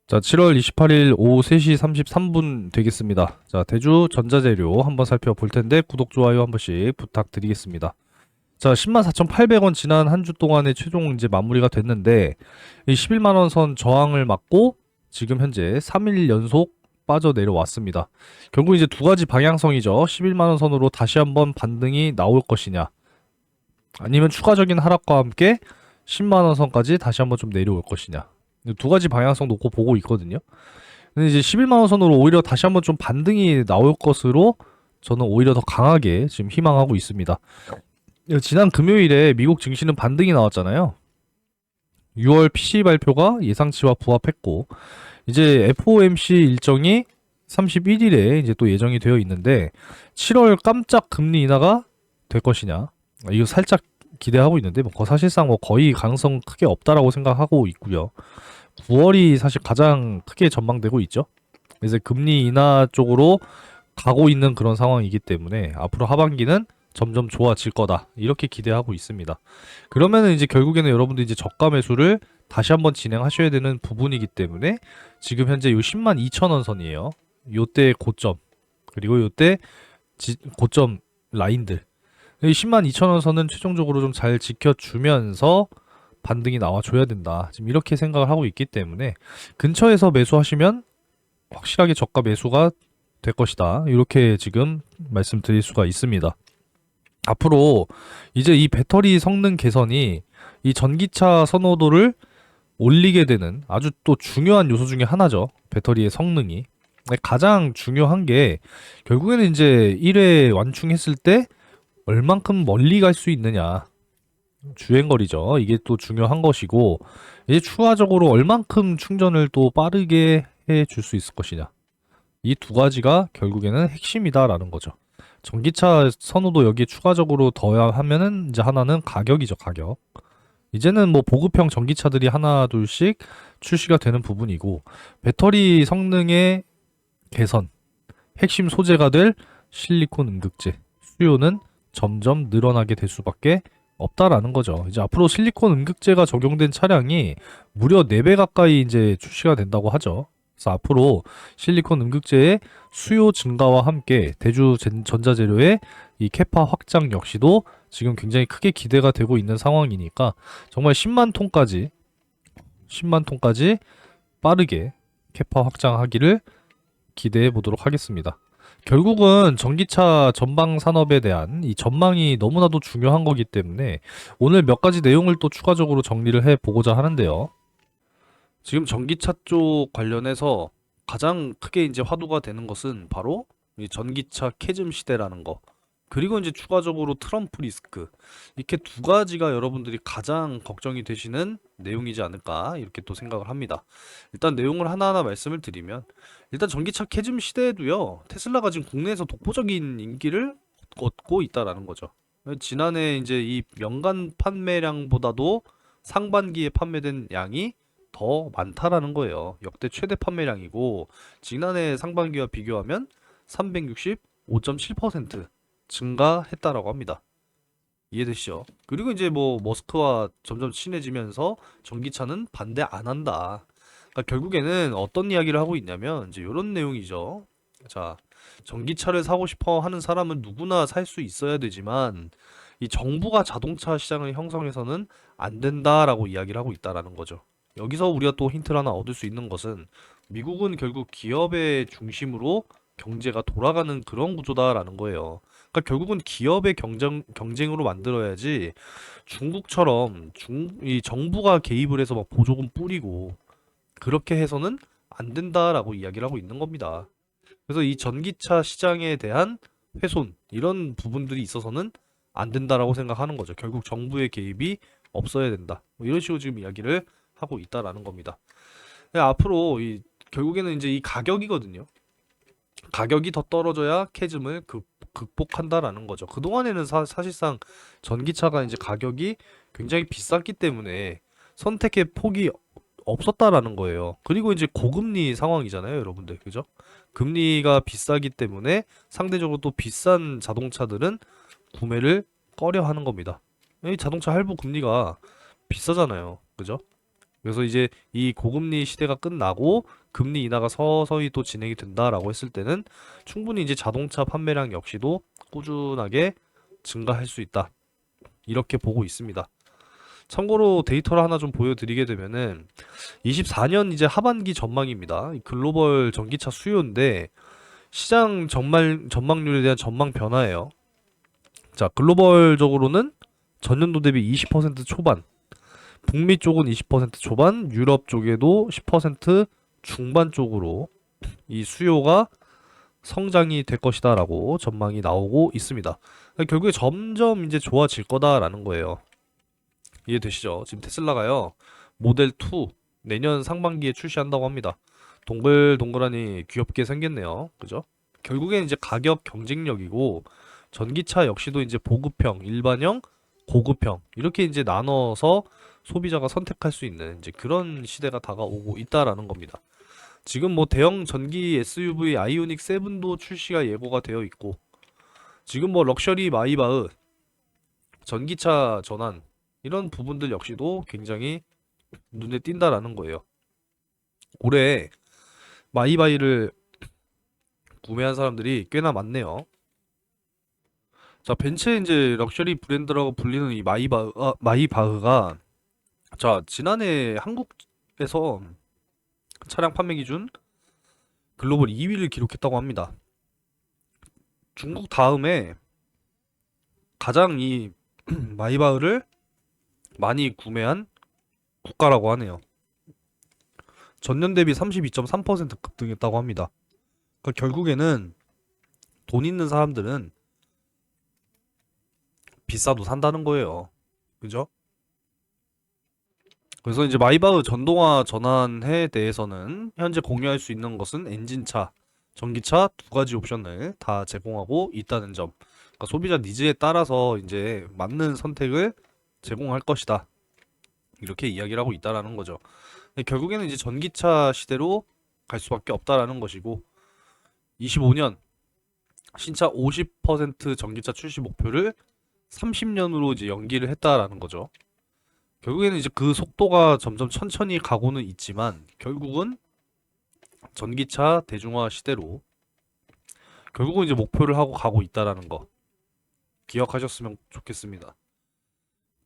자, 7월 28일 오후 3시 33분 되겠습니다. 자, 대주 전자재료 한번 살펴볼 텐데 구독, 좋아요 한 번씩 부탁드리겠습니다. 자, 104,800원 지난 한 주 동안의 최종 이제 마무리가 됐는데 이 11만 원 선 저항을 맞고 지금 현재 3일 연속 빠져 내려왔습니다. 결국 이제 두 가지 방향성이죠. 11만 원 선으로 다시 한번 반등이 나올 것이냐, 아니면 추가적인 하락과 함께 10만 원 선까지 다시 한번 좀 내려올 것이냐. 두 가지 방향성 놓고 보고 있거든요. 근데 이제 11만 원 선으로 오히려 다시 한번 좀 반등이 나올 것으로 저는 오히려 더 강하게 지금 희망하고 있습니다. 지난 금요일에 미국 증시는 반등이 나왔잖아요. 6월 PCE 발표가 예상치와 부합했고, 이제 FOMC 일정이 31일에 이제 또 예정이 되어 있는데 7월 깜짝 금리 인하가 될 것이냐, 이거 살짝 기대하고 있는데 사실상 거의 가능성 크게 없다라고 생각하고 있고요. 9월이 사실 가장 크게 전망되고 있죠. 이제 금리 인하 쪽으로 가고 있는 그런 상황이기 때문에 앞으로 하반기는 점점 좋아질 거다, 이렇게 기대하고 있습니다. 그러면은 이제 결국에는 여러분들 이제 저가 매수를 다시 한번 진행하셔야 되는 부분이기 때문에 지금 현재 요 10만 2천 원 선이에요. 요때 고점, 그리고 요때 고점 라인들, 이 10만 2천 원 선은 최종적으로 좀 잘 지켜주면서 반등이 나와줘야 된다, 지금 이렇게 생각을 하고 있기 때문에 근처에서 매수하시면 확실하게 저가 매수가 될 것이다, 이렇게 지금 말씀드릴 수가 있습니다. 앞으로 이제 이 배터리 성능 개선이 이 전기차 선호도를 올리게 되는 아주 또 중요한 요소 중에 하나죠. 배터리의 성능이 가장 중요한 게 결국에는 이제 1회 완충했을 때 얼만큼 멀리 갈 수 있느냐, 주행거리죠. 이게 또 중요한 것이고, 이제 추가적으로 얼만큼 충전을 또 빠르게 해 줄 수 있을 것이냐, 이 두 가지가 결국에는 핵심이다라는 거죠. 전기차 선호도 여기에 추가적으로 더하면은 이제 하나는 가격이죠, 가격. 이제는 보급형 전기차들이 하나 둘씩 출시가 되는 부분이고, 배터리 성능의 개선, 핵심 소재가 될 실리콘 음극재 수요는 점점 늘어나게 될 수밖에 없다라는 거죠. 이제 앞으로 실리콘 음극재가 적용된 차량이 무려 4배 가까이 이제 출시가 된다고 하죠. 그래서 앞으로 실리콘 음극재의 수요 증가와 함께 대주 전자재료의 이 캐파 확장 역시도 지금 굉장히 크게 기대가 되고 있는 상황이니까 정말 10만 톤까지 빠르게 캐파 확장하기를 기대해 보도록 하겠습니다. 결국은 전기차 전방 산업에 대한 이 전망이 너무나도 중요한 거기 때문에 오늘 몇 가지 내용을 또 추가적으로 정리를 해 보고자 하는데요. 지금 전기차 쪽 관련해서 가장 크게 이제 화두가 되는 것은 바로 이 전기차 캐즘 시대라는 거. 그리고 이제 추가적으로 트럼프 리스크. 이렇게 두 가지가 여러분들이 가장 걱정이 되시는 내용이지 않을까, 이렇게 또 생각을 합니다. 일단 내용을 하나하나 말씀을 드리면, 일단 전기차 캐즘 시대에도요, 테슬라가 지금 국내에서 독보적인 인기를 얻고 있다라는 거죠. 지난해 이제 이 연간 판매량보다도 상반기에 판매된 양이 더 많다라는 거예요. 역대 최대 판매량이고, 지난해 상반기와 비교하면 365.7% 증가했다라고 합니다. 이해되시죠? 그리고 이제 머스크와 점점 친해지면서 전기차는 반대 안 한다. 그러니까 결국에는 어떤 이야기를 하고 있냐면 이제 이런 내용이죠. 자, 전기차를 사고 싶어 하는 사람은 누구나 살 수 있어야 되지만 이 정부가 자동차 시장을 형성해서는 안 된다라고 이야기를 하고 있다라는 거죠. 여기서 우리가 또 힌트를 하나 얻을 수 있는 것은 미국은 결국 기업의 중심으로 경제가 돌아가는 그런 구조다라는 거예요. 그러니까 결국은 기업의 경쟁으로 만들어야지 중국처럼 이 정부가 개입을 해서 막 보조금 뿌리고 그렇게 해서는 안 된다라고 이야기를 하고 있는 겁니다. 그래서 이 전기차 시장에 대한 훼손, 이런 부분들이 있어서는 안 된다라고 생각하는 거죠. 결국 정부의 개입이 없어야 된다, 이런 식으로 지금 이야기를 하고 있다라는 겁니다. 앞으로 결국에는 이제 이 가격이거든요. 가격이 더 떨어져야 캐즘을 극복한다라는 거죠. 그동안에는 사실상 전기차가 이제 가격이 굉장히 비쌌기 때문에 선택의 폭이 없었다라는 거예요. 그리고 이제 고금리 상황이잖아요, 여러분들. 그죠? 금리가 비싸기 때문에 상대적으로 또 비싼 자동차들은 구매를 꺼려 하는 겁니다. 이 자동차 할부 금리가 비싸잖아요. 그죠? 그래서 이제 이 고금리 시대가 끝나고 금리 인하가 서서히 또 진행이 된다라고 했을 때는 충분히 이제 자동차 판매량 역시도 꾸준하게 증가할 수 있다. 이렇게 보고 있습니다. 참고로 데이터를 하나 좀 보여드리게 되면은 24년 이제 하반기 전망입니다. 이 글로벌 전기차 수요인데 시장 전망률에 대한 전망 변화예요. 자, 글로벌적으로는 전년도 대비 20% 초반, 북미 쪽은 20% 초반, 유럽 쪽에도 10% 중반 쪽으로 이 수요가 성장이 될 것이다라고 전망이 나오고 있습니다. 결국에 점점 이제 좋아질 거다라는 거예요. 이해되시죠? 지금 테슬라가요, 모델 2 내년 상반기에 출시한다고 합니다. 동글동글하니 귀엽게 생겼네요. 그죠? 결국엔 이제 가격 경쟁력이고 전기차 역시도 이제 보급형, 일반형, 고급형 이렇게 이제 나눠서 소비자가 선택할 수 있는 이제 그런 시대가 다가오고 있다라는 겁니다. 지금 뭐 대형 전기 SUV 아이오닉 7도 출시가 예고가 되어 있고 지금 뭐 럭셔리 마이바흐, 전기차 전환 이런 부분들 역시도 굉장히 눈에 띈다라는 거예요. 올해 마이바이를 구매한 사람들이 꽤나 많네요. 자, 벤츠의 이제 럭셔리 브랜드라고 불리는 이 마이바흐가 자, 지난해 한국에서 차량 판매 기준 글로벌 2위를 기록했다고 합니다. 중국 다음에 가장 이 마이바흐를 많이 구매한 국가라고 하네요. 전년 대비 32.3% 급등했다고 합니다. 그러니까 결국에는 돈 있는 사람들은 비싸도 산다는 거예요. 그죠? 그래서 이제 마이바흐 전동화 전환에 대해서는 현재 공유할 수 있는 것은 엔진차, 전기차 두 가지 옵션을 다 제공하고 있다는 점. 그러니까 소비자 니즈에 따라서 이제 맞는 선택을 제공할 것이다. 이렇게 이야기를 하고 있다라는 거죠. 결국에는 이제 전기차 시대로 갈 수밖에 없다라는 것이고 25년 신차 50% 전기차 출시 목표를 30년으로 이제 연기를 했다라는 거죠. 결국에는 이제 그 속도가 점점 천천히 가고는 있지만 결국은 전기차 대중화 시대로 결국은 이제 목표를 하고 가고 있다라는 거 기억하셨으면 좋겠습니다.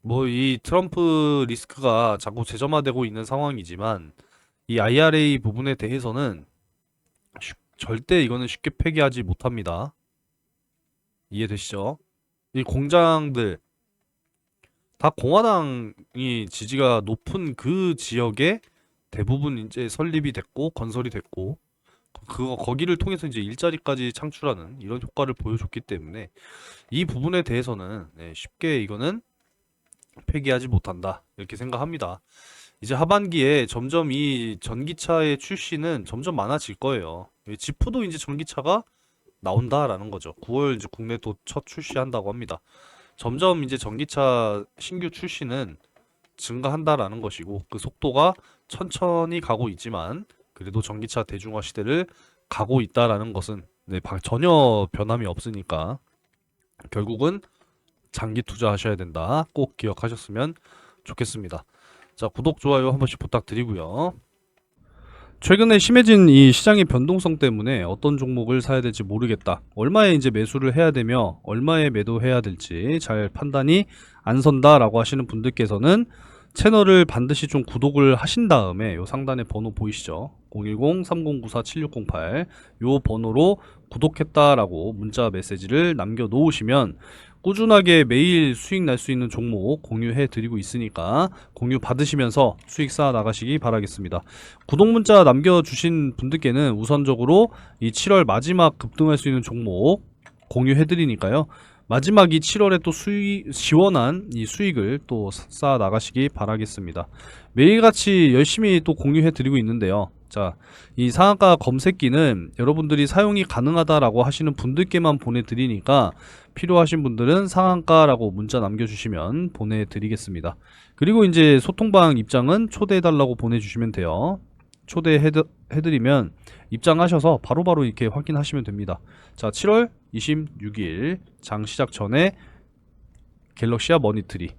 뭐 이 트럼프 리스크가 자꾸 재점화되고 있는 상황이지만 이 IRA 부분에 대해서는 절대 이거는 쉽게 폐기하지 못합니다. 이해되시죠? 이 공장들 다 공화당이 지지가 높은 그 지역에 대부분 이제 설립이 됐고 건설이 됐고 거기를 통해서 이제 일자리까지 창출하는 이런 효과를 보여줬기 때문에 이 부분에 대해서는 쉽게 이거는 폐기하지 못한다 이렇게 생각합니다. 이제 하반기에 점점 이 전기차의 출시는 점점 많아질 거예요. 지프도 이제 전기차가 나온다라는 거죠. 9월 이제 국내 도 첫 출시한다고 합니다. 점점 이제 전기차 신규 출시는 증가한다라는 것이고 그 속도가 천천히 가고 있지만 그래도 전기차 대중화 시대를 가고 있다라는 것은 전혀 변함이 없으니까 결국은 장기 투자하셔야 된다. 꼭 기억하셨으면 좋겠습니다. 자, 구독, 좋아요 한 번씩 부탁드리고요. 최근에 심해진 이 시장의 변동성 때문에 어떤 종목을 사야 될지 모르겠다. 얼마에 이제 매수를 해야 되며 얼마에 매도해야 될지 잘 판단이 안 선다라고 하시는 분들께서는 채널을 반드시 좀 구독을 하신 다음에 요 상단에 번호 보이시죠? 010-3094-7608 요 번호로 구독했다라고 문자 메시지를 남겨 놓으시면 꾸준하게 매일 수익 날 수 있는 종목 공유해 드리고 있으니까 공유 받으시면서 수익 쌓아 나가시기 바라겠습니다. 구독 문자 남겨주신 분들께는 우선적으로 이 7월 마지막 급등할 수 있는 종목 공유해 드리니까요. 마지막 이 7월에 또 시원한 이 수익을 또 쌓아 나가시기 바라겠습니다. 매일같이 열심히 또 공유해 드리고 있는데요. 자, 이 상한가 검색기는 여러분들이 사용이 가능하다라고 하시는 분들께만 보내드리니까 필요하신 분들은 상한가라고 문자 남겨주시면 보내드리겠습니다. 그리고 이제 소통방 입장은 초대해달라고 보내주시면 돼요. 초대해드리면 입장하셔서 바로바로 이렇게 확인하시면 됩니다. 자, 7월 26일 장 시작 전에 갤럭시아 머니트리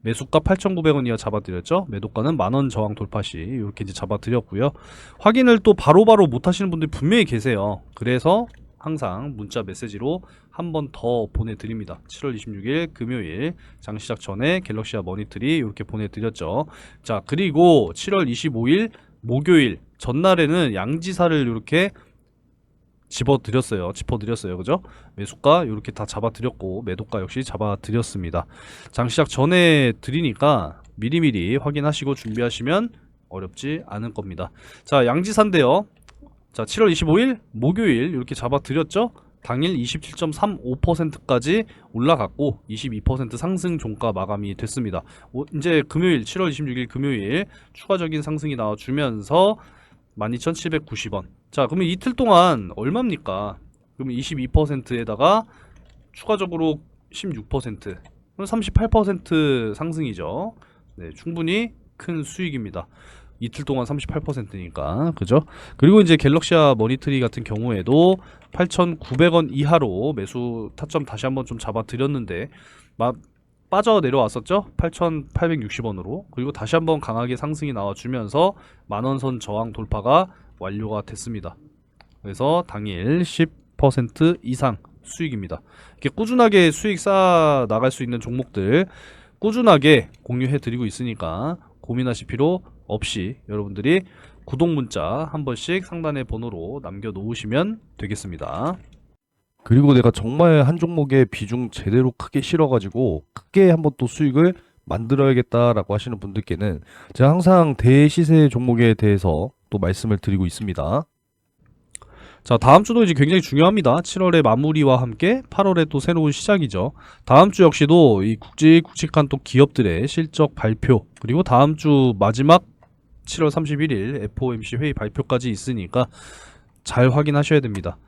매수가 8,900원 이하 잡아드렸죠. 매도가는 만원 저항 돌파 시 이렇게 이제 잡아드렸고요. 확인을 또 바로바로 못 하시는 분들이 분명히 계세요. 그래서 항상 문자 메시지로 한 번 더 보내드립니다. 7월 26일 금요일 장시작 전에 갤럭시아 머니트리 이렇게 보내드렸죠. 자, 그리고 7월 25일 목요일 전날에는 양지사를 이렇게 짚어드렸어요. 그죠? 매수가 이렇게 다 잡아드렸고 매도가 역시 잡아드렸습니다. 장시작 전에 드리니까 미리미리 확인하시고 준비하시면 어렵지 않을 겁니다. 자, 양지사인데요. 자, 7월 25일 목요일 이렇게 잡아드렸죠. 당일 27.35%까지 올라갔고 22% 상승 종가 마감이 됐습니다. 이제 금요일 7월 26일 금요일 추가적인 상승이 나와주면서 12,790원. 자, 그러면 이틀 동안 얼마입니까? 그러면 22%에다가 추가적으로 16%, 그럼 38% 상승이죠. 네, 충분히 큰 수익입니다. 이틀 동안 38%니까, 그죠? 그리고 이제 갤럭시아 머니트리 같은 경우에도 8,900원 이하로 매수 타점 다시 한번 좀 잡아드렸는데 빠져 내려왔었죠. 8,860원으로. 그리고 다시 한번 강하게 상승이 나와주면서 만원선 저항 돌파가 완료가 됐습니다. 그래서 당일 10% 이상 수익입니다. 이렇게 꾸준하게 수익 쌓아 나갈 수 있는 종목들 꾸준하게 공유해 드리고 있으니까 고민하실 필요 없이 여러분들이 구독 문자 한 번씩 상단의 번호로 남겨 놓으시면 되겠습니다. 그리고 내가 정말 한 종목에 비중 제대로 크게 실어가지고 크게 한번 또 수익을 만들어야겠다라고 하시는 분들께는 제가 항상 대시세 종목에 대해서 또 말씀을 드리고 있습니다. 자, 다음 주도 이제 굉장히 중요합니다. 7월의 마무리와 함께 8월에 또 새로운 시작이죠. 다음 주 역시도 이 굵직굵직한 또 기업들의 실적 발표, 그리고 다음 주 마지막 7월 31일 FOMC 회의 발표까지 있으니까 잘 확인하셔야 됩니다.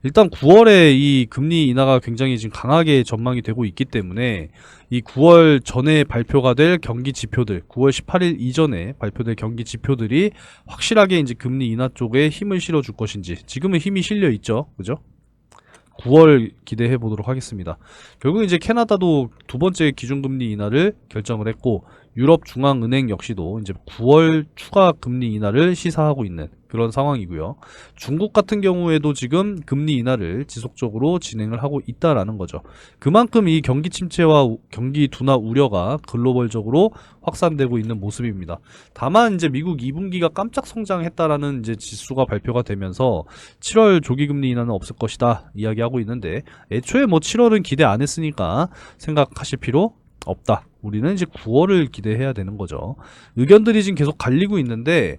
일단 9월에 이 금리 인하가 굉장히 지금 강하게 전망이 되고 있기 때문에 이 9월 전에 발표가 될 경기 지표들, 9월 18일 이전에 발표될 경기 지표들이 확실하게 이제 금리 인하 쪽에 힘을 실어줄 것인지, 지금은 힘이 실려 있죠, 그죠? 9월 기대해 보도록 하겠습니다. 결국 이제 캐나다도 두 번째 기준금리 인하를 결정을 했고, 유럽 중앙은행 역시도 이제 9월 추가 금리 인하를 시사하고 있는 그런 상황이고요. 중국 같은 경우에도 지금 금리 인하를 지속적으로 진행을 하고 있다라는 거죠. 그만큼 이 경기 침체와 경기 둔화 우려가 글로벌적으로 확산되고 있는 모습입니다. 다만 이제 미국 2분기가 깜짝 성장했다라는 이제 지수가 발표가 되면서 7월 조기 금리 인하는 없을 것이다 이야기하고 있는데, 애초에 뭐 7월은 기대 안 했으니까 생각하실 필요 없다. 우리는 이제 9월을 기대해야 되는 거죠. 의견들이 지금 계속 갈리고 있는데,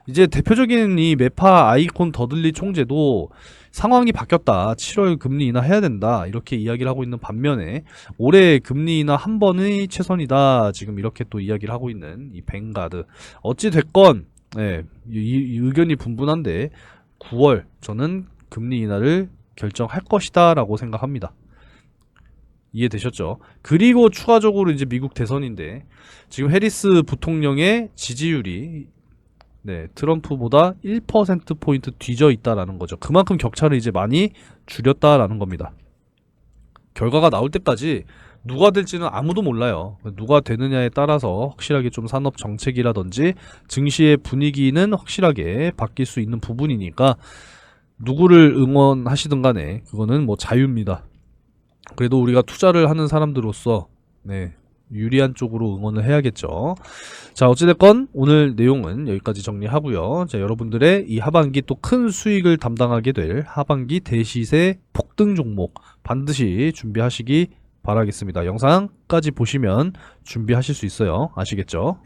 이제 대표적인 이 메파 아이콘 더들리 총재도 상황이 바뀌었다, 7월 금리 인하 해야 된다, 이렇게 이야기를 하고 있는 반면에 올해 금리 인하 한 번이 최선이다, 지금 이렇게 또 이야기를 하고 있는 이 뱅가드. 어찌 됐건 이 의견이 분분한데 9월 저는 금리 인하를 결정할 것이다 라고 생각합니다. 이해되셨죠? 그리고 추가적으로 이제 미국 대선인데, 지금 해리스 부통령의 지지율이 트럼프보다 1%포인트 뒤져 있다라는 거죠. 그만큼 격차를 이제 많이 줄였다라는 겁니다. 결과가 나올 때까지 누가 될지는 아무도 몰라요. 누가 되느냐에 따라서 확실하게 좀 산업 정책이라든지 증시의 분위기는 확실하게 바뀔 수 있는 부분이니까 누구를 응원하시든 간에 그거는 뭐 자유입니다. 그래도 우리가 투자를 하는 사람들로서 유리한 쪽으로 응원을 해야겠죠. 자, 어찌됐건 오늘 내용은 여기까지 정리하고요. 자, 여러분들의 이 하반기 또 큰 수익을 담당하게 될 하반기 대시세 폭등 종목 반드시 준비하시기 바라겠습니다. 영상까지 보시면 준비하실 수 있어요. 아시겠죠?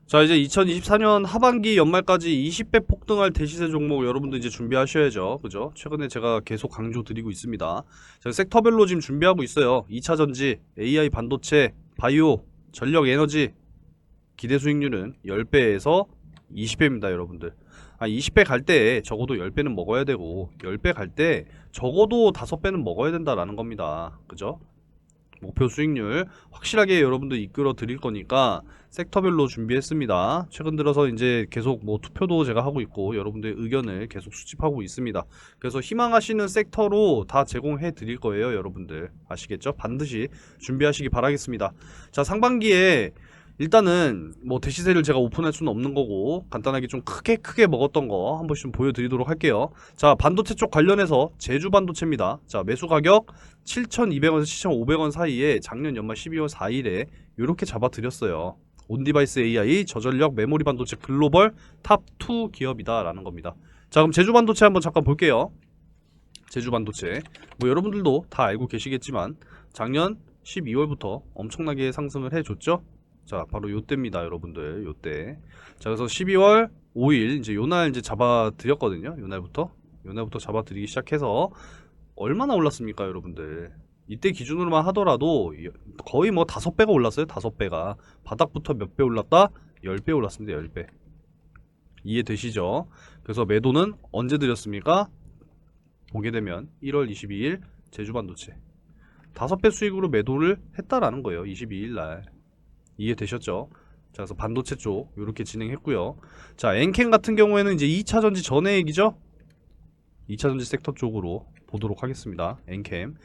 자, 이제 2024년 하반기 연말까지 20배 폭등할 대시세 종목 여러분도 이제 준비하셔야죠. 그죠? 최근에 제가 계속 강조 드리고 있습니다. 제가 섹터별로 지금 준비하고 있어요. 2차전지, AI 반도체, 바이오, 전력 에너지. 기대 수익률은 10배에서 20배입니다, 여러분들. 20배 갈 때 적어도 10배는 먹어야 되고, 10배 갈 때 적어도 5배는 먹어야 된다라는 겁니다. 그죠? 목표 수익률 확실하게 여러분들 이끌어 드릴 거니까 섹터별로 준비했습니다. 최근 들어서 이제 계속 뭐 투표도 제가 하고 있고 여러분들의 의견을 계속 수집하고 있습니다. 그래서 희망하시는 섹터로 다 제공해 드릴 거예요. 여러분들 아시겠죠? 반드시 준비하시기 바라겠습니다. 자, 상반기에 일단은 뭐 대시세를 제가 오픈할 수는 없는 거고 간단하게 좀 크게 먹었던 거 한 번씩 좀 보여드리도록 할게요. 자, 반도체 쪽 관련해서 제주 반도체입니다. 자, 매수 가격 7,200원에서 7,500원 사이에 작년 연말 12월 4일에 이렇게 잡아드렸어요. 온디바이스 AI 저전력 메모리 반도체 글로벌 탑 2 기업이다라는 겁니다. 자, 그럼 제주 반도체 한번 잠깐 볼게요. 제주 반도체 뭐 여러분들도 다 알고 계시겠지만 작년 12월부터 엄청나게 상승을 해줬죠. 자, 바로 요때입니다, 여러분들. 요때. 자, 그래서 12월 5일 이제 요날 이제 잡아 드렸거든요. 요날부터 잡아 드리기 시작해서 얼마나 올랐습니까, 여러분들? 이때 기준으로만 하더라도 거의 뭐 5배가 올랐어요. 5배가. 바닥부터 몇 배 올랐다? 10배 올랐습니다. 10배. 이해되시죠? 그래서 매도는 언제 드렸습니까? 보게 되면 1월 22일 제주반도체 5배 수익으로 매도를 했다라는 거예요. 22일 날. 이해되셨죠? 자, 그래서 반도체 쪽 이렇게 진행했고요. 자, 엔캠 같은 경우에는 이제 2차전지 전의 얘기죠. 2차전지 섹터 쪽으로 보도록 하겠습니다. 엔캠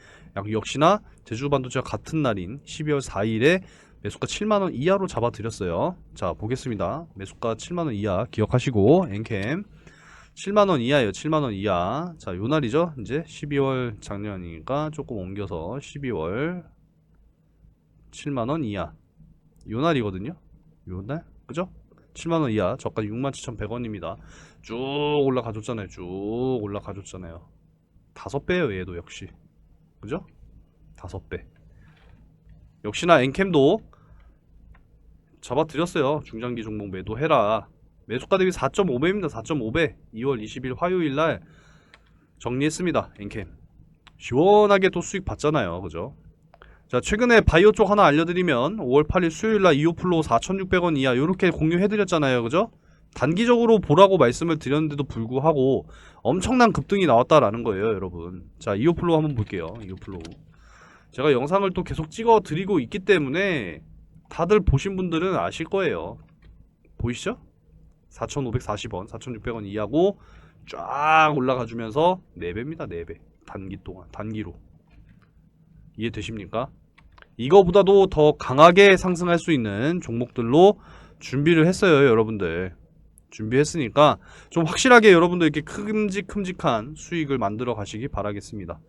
역시나 제주반도체와 같은 날인 12월 4일에 매수가 7만원 이하로 잡아드렸어요. 자, 보겠습니다. 매수가 7만원 이하 기억하시고 엔캠 7만원 이하예요. 7만원 이하. 자, 요날이죠. 이제 12월 작년이니까 조금 옮겨서 12월 7만원 이하 요날이거든요. 요날? 그죠? 7만원 이하 저가 67,100원입니다. 쭉 올라가줬잖아요. 쭉 올라가줬잖아요. 5배예요 얘도 역시. 그죠? 5배. 역시나 엔캠도 잡아드렸어요. 중장기 종목 매도해라. 매수가 대비 4.5배입니다. 4.5배. 2월 20일 화요일날 정리했습니다. 엔캠 시원하게 또 수익 봤잖아요. 그죠? 자, 최근에 바이오 쪽 하나 알려드리면 5월 8일 수요일날 이오플로 4,600원 이하 요렇게 공유해드렸잖아요. 그죠? 단기적으로 보라고 말씀을 드렸는데도 불구하고 엄청난 급등이 나왔다라는 거예요, 여러분. 자, 이오플로 한번 볼게요. 이오플로 제가 영상을 또 계속 찍어 드리고 있기 때문에 다들 보신 분들은 아실 거예요. 보이시죠? 4,540원 4,600원 이하고 쫙 올라가 주면서 4배입니다. 4배. 단기 동안 단기로 이해되십니까? 이거보다도 더 강하게 상승할 수 있는 종목들로 준비를 했어요. 여러분들 준비했으니까 좀 확실하게 여러분들 이렇게 큼직큼직한 수익을 만들어 가시기 바라겠습니다.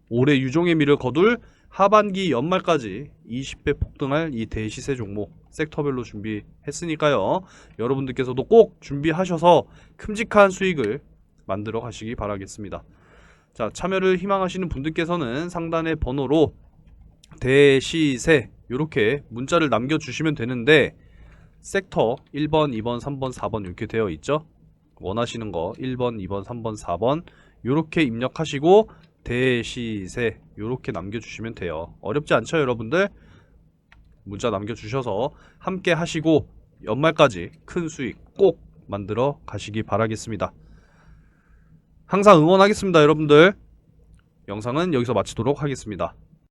올해 유종의 미를 거둘 하반기 연말까지 20배 폭등할 이 대시세 종목 섹터별로 준비했으니까요. 여러분들께서도 꼭 준비하셔서 큼직한 수익을 만들어 가시기 바라겠습니다. 자, 참여를 희망하시는 분들께서는 상단의 번호로 대시세 이렇게 문자를 남겨주시면 되는데 섹터 1번, 2번, 3번, 4번 이렇게 되어 있죠. 원하시는 거 1번, 2번, 3번, 4번 이렇게 입력하시고 대시세 이렇게 남겨주시면 돼요. 어렵지 않죠, 여러분들? 문자 남겨주셔서 함께 하시고 연말까지 큰 수익 꼭 만들어 가시기 바라겠습니다. 항상 응원하겠습니다, 여러분들. 영상은 여기서 마치도록 하겠습니다.